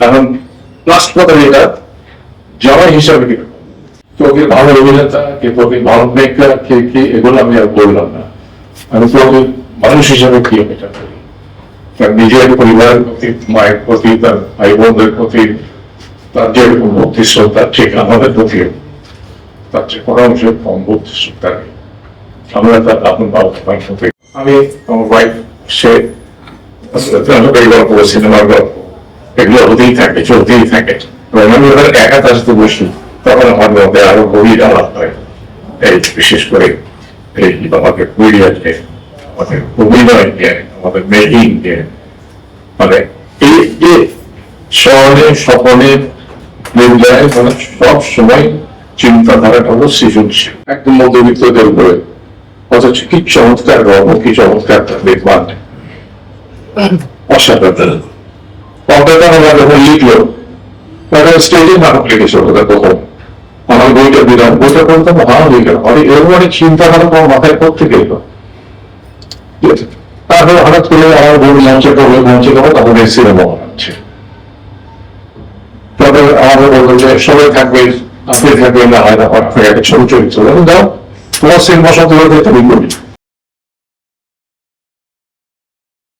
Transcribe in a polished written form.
এখন লাস্ট কথা যেটা জামাই হিসাবে কি তোকে ভালো অভিনেতা কে তোকে ভালো মেকার কে কি এগুলো আমি আর বললাম না, আমি তোকে মানুষ হিসাবে কি এটা করি, তার নিজের পরিবারের প্রতি, মায়ের প্রতি, তার ভাই বোনদের প্রতি, তার যেরকম ভক্তি শ্রদ্ধা ঠিক আমাদের প্রতি তার যে কোনো অংশের কম ভক্তি শ্রদ্ধা নেই। আমরা তার আপন আমি আমার ওয়াইফ সে গল্প সিনেমার গল্প এগুলো হতেই থাকে, চলতেই থাকে। আমি ওদের একা তার সাথে বসি তখন আমার মধ্যে আরো গভীর আলাপ হয়, এই বিশেষ করে এই আমাদের মিডিয়া নিয়ে, আমাদের অভিনয় নিয়ে, আমাদের মেকিং নিয়ে, মানে এই যে শহরে স্বপনে নির্যায় মানে সব সময় চিন্তাধারাটা হলো সৃজনশীল, একদম মধ্যবিত্তদের উপরে, অথচ কি চমৎকার গল্প, কি চমৎকার দেখবার অসাধারণ। যখন লিখলো স্টেজে নাটক লিখেছিল তখন আমার বইটা দিলাম, বইটা বলতাম ভালো লিখলাম, এরকম অনেক চিন্তাধারা তোমার মাথায় করতে গেল। তারপরে হঠাৎ করে আমার বই মঞ্চে করবে, মঞ্চে করবো, তখন এই সিনেমা বানাচ্ছে। তবে আমাদের বললো যে সবাই থাকবে, আপনি থাকবেন না, হয় না, একটা ছোট চরিত্র দাও, তোমার সিনেমা সব দেখতে করি।